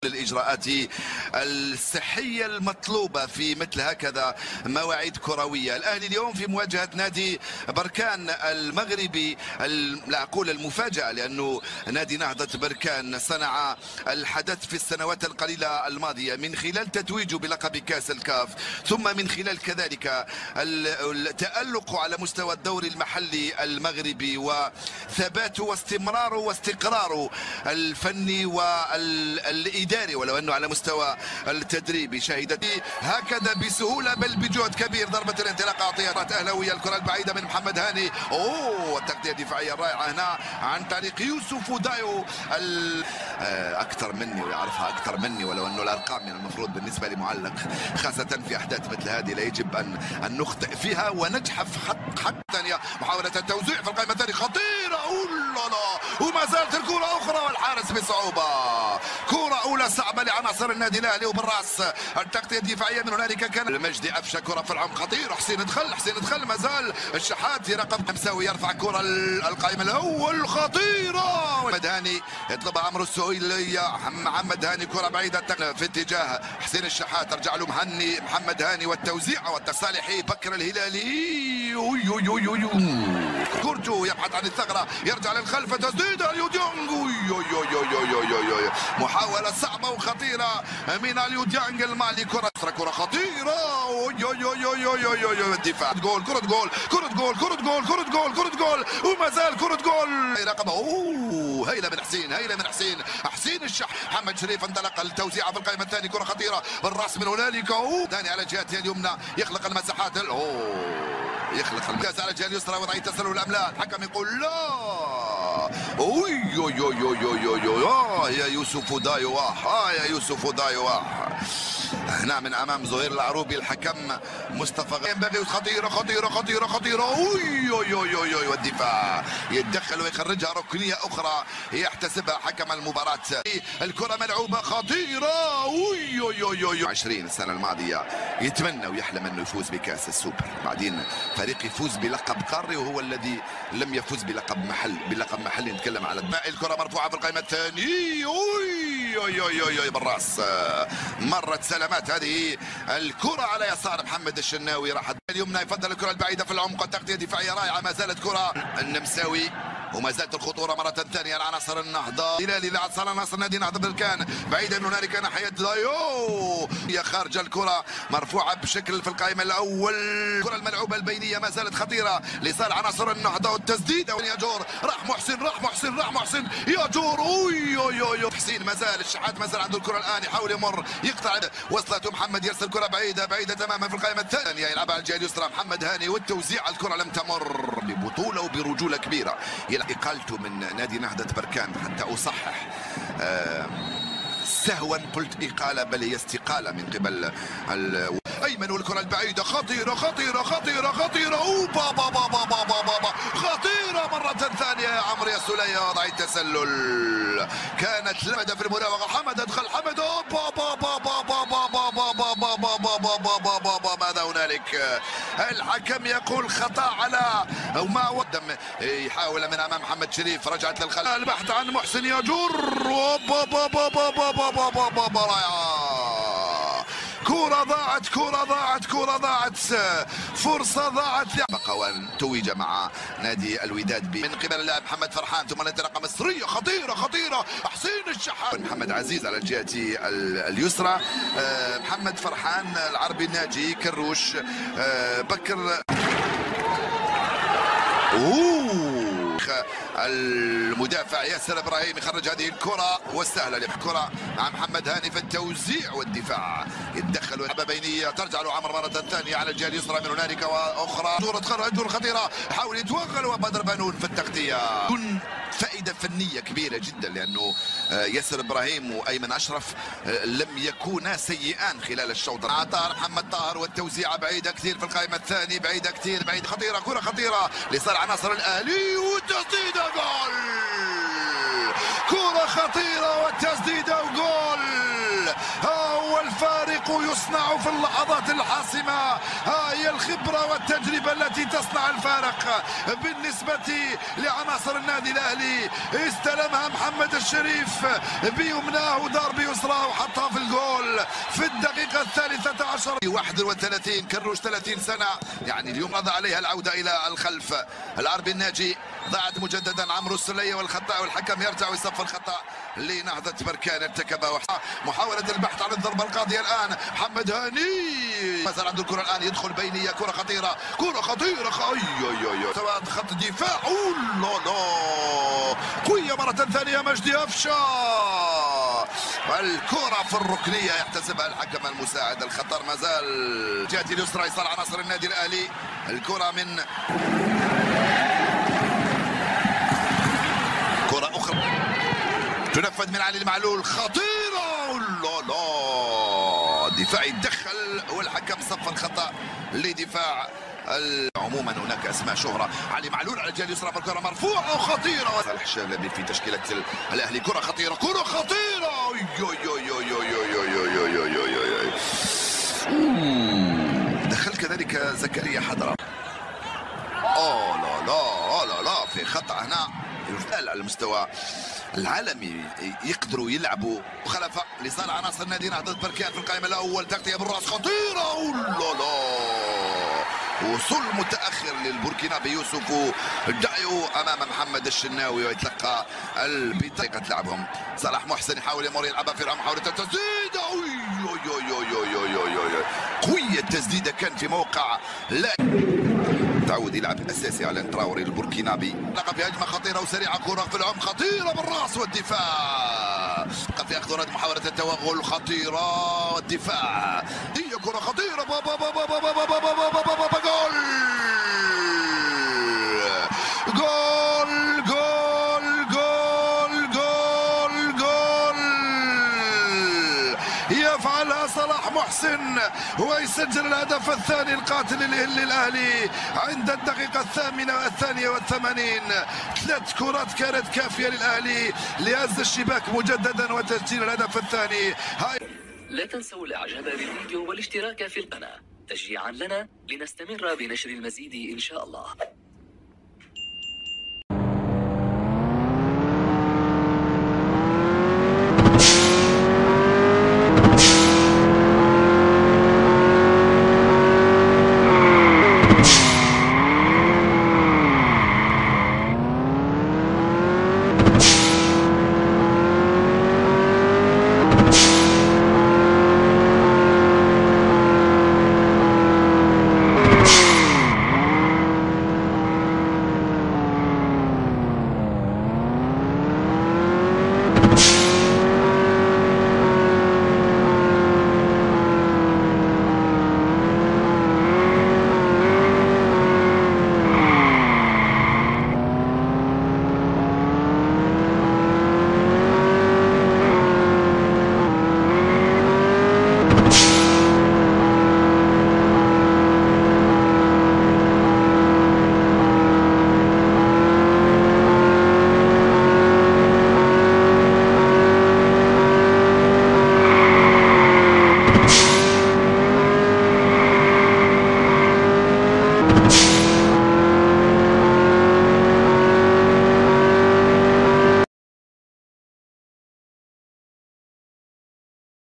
الإجراءات الصحية المطلوبة في مثل هكذا مواعيد كروية. الأهلي اليوم في مواجهة نادي بركان المغربي، لا أقول المفاجأة لأنه نادي نهضة بركان صنع الحدث في السنوات القليلة الماضية من خلال تتويجه بلقب كأس الكاف، ثم من خلال كذلك التألق على مستوى الدوري المحلي المغربي وثباته واستمراره واستقراره الفني والإداري، ولو أنه على مستوى التدريبي شهدت هكذا بسهولة بل بجهد كبير. ضربة الانطلاق أعطيت أهلاوية، الكرة البعيدة من محمد هاني، التغطية الدفاعية الرائعة هنا عن طريق يوسف دايو. أكثر مني ويعرفها أكثر مني، ولو أنه الأرقام من المفروض بالنسبة لمعلق خاصة في أحداث مثل هذه لا يجب أن نخطئ فيها ونجحف. حتى ثانية محاولة التوزيع في القائمة الثانية خطيرة، وما زالت الكرة أخرى والحارس بصعوبة. كرة أولى صعبة لعناصر النادي الأهلي وبالرأس التغطية الدفاعية من هنالك كان المجدي أفشى، كرة في العمق خطير، حسين دخل ما زال الشحات في رقم مساوي يرفع كرة القائمة الأول خطيرة. محمد هاني يطلبها عمرو السهيلية، محمد هاني كرة بعيدة في اتجاه حسين الشحات، رجع له محمد هاني والتوزيع والتصالحي بكر الهلالي. كورتو يبحث عن الثغرة، يرجع للخلف، تسديد اليو ديونغ، محاولة صعبة وخطيرة من اليو ديونغ المالي، كرة خطيرة، الدفاع، كرة جول وما زال كرة جول رقمه هيلة من حسين الشح. محمد شريف انطلق التوزيع في القائمة الثانية، كرة خطيرة بالراس من هنالك، ثاني على جهته اليمنى يخلق المساحات، يخلق المكاس على الجهه اليسرى، وضعيه تسلل الاملاك، الحكم يقول لا. يا يوسف دايو هنا من امام زهير العروبي الحكم مصطفى ينبغي. خطيره والدفاع يتدخل ويخرجها ركنيه اخرى يحتسبها حكم المباراه. الكره ملعوبه خطيره 20 السنه الماضيه يتمنى ويحلم انه يفوز بكاس السوبر، بعدين فريق يفوز بلقب قاري وهو الذي لم يفوز بلقب محلي. نتكلم على الكره مرفوعه في القائمه الثانيه، بالراس مرت سلامات هذه الكرة على يسار محمد الشناوي، راحت اليمنى، يفضل الكرة البعيدة في العمق، التغطية دفاعية رائعة، ما زالت كرة النمساوي وما زالت الخطورة مرة ثانية لعناصر النهضة الهلالي، لعناصر نادي نهضة بركان، بعيدة من هنالك ناحية دايو، هي خارج الكرة مرفوعة بشكل في القائمة الأول. الكرة الملعوبة البينية ما زالت خطيرة لصالح عناصر النهضة، والتسديد يا جور، راح محسن يا جور، حسين ما زال الشحات ما زال عنده الكرة الآن، يحاول يمر يقطع، وصلته محمد يرسل كرة بعيدة تماما في القائمة الثانية، يلعبها على الجهة اليسرى محمد هاني، والتوزيع الكرة لم تمر ببطولة وبرجولة كبيرة. إقالته من نادي نهضة بركان حتى أصحح سهوا قلت إقالة بل هي استقالة من قبل أيمن، والكرة البعيدة خطيرة خطيرة مرة ثانية يا عمرو يا سلية، وضع التسلل كانت لمدة في المراوغة، حمد ادخل حمد، ماذا هنالك؟ الحكم يقول خطأ على وما ودم، يحاول من أمام محمد شريف، رجعت للخلف، البحث عن محسن يجر، كرة ضاعت، فرصة ضاعت، بقوان توج مع نادي الوداد من قبل اللاعب محمد فرحان، ثم الانطلاقة مصرية خطيرة، حسين الشحات، محمد عزيز على الجهة اليسرى، محمد فرحان، العربي الناجي، كروش، بكر، المدافع ياسر ابراهيم يخرج هذه الكره والسهله للكره مع محمد هاني في التوزيع والدفاع، يتدخل لعبه بينيه، ترجع له عمر مره ثانيه على الجهه اليسرى من هنالك واخرى، دور خطيره، يحاول يتوغل وبدر بنون في التغطيه، فائده فنيه كبيره جدا لانه ياسر ابراهيم وايمن اشرف لم يكونا سيئان خلال الشوط. طاهر محمد طاهر والتوزيعه بعيده كثير في القائمه الثانيه، بعيده خطيره، كره خطيره لصالح عناصر الاهلي، والتسديده جول، كره خطيره والتسديده وجول، اول الفارق يصنع في اللحظات الحاسمة. هي الخبرة والتجربة التي تصنع الفارق بالنسبة لعناصر النادي الأهلي. استلمها محمد الشريف بيمناه ودار بيسراه وحطها في الجول في الدقيقة 13. 31 كروش 30 سنة، يعني اليوم قضى عليها العودة إلى الخلف. العربي الناجي ضاعت مجددا عمرو السلية والخطأ، والحكم يرجع ويصفر الخطأ لنهضة بركان ارتكبه. محاولة البحث عن الضربة القاضية الآن محمد هاني ما زال عنده الكرة الآن، يدخل بينية، كرة خطيرة كرة خطيرة خط الدفاع قوية مرة ثانية مجدي أفشة، والكرة في الركنية يحتسبها الحكم المساعد. الخطر ما زال جهة اليسرى يصل عناصر النادي الأهلي. الكرة من كرة أخرى تنفذ من علي المعلول، خطيرة الدفاع يتدخل والحكم صفر خطأ لدفاع. عموما هناك اسماء شهرة. علي معلول على الجهة اليسرى، الكرة مرفوعة وخطيرة. صالح الشلبي في تشكيلة الأهلي، كرة خطيرة كرة خطيرة دخل كذلك زكريا حضرة. لا في خطأ هنا على المستوى العالمي، يقدروا يلعبوا خلفه لصالح عناصر نادي نهضة بركان في القائمة الأول. تغطية بالراس خطيرة وصول متأخر للبوركينابي يوسف دايو أمام محمد الشناوي، ويتلقى بطريقة لعبهم. صلاح محسن يحاول يمر يلعبها في محاولة التسديد، قوية التسديدة كان في موقع لا تعود يلعب اساسي على تراوري البوركينابي. لقى في هجمه خطيره وسريعه، كره في العمق خطيره بالراس والدفاع. لقى في اخذ محاوله التوغل خطيره والدفاع. هي كره خطيره جول جول جول جول جول يفعلها صلاح محسن ويسجل الهدف الثاني القاتل للأهلي عند الدقيقة 88. 3 كرات كانت كافية للأهلي لهز الشباك مجددا وتسجيل الهدف الثاني. لا تنسوا الاعجاب بالفيديو والاشتراك في القناة تشجيعا لنا لنستمر بنشر المزيد إن شاء الله.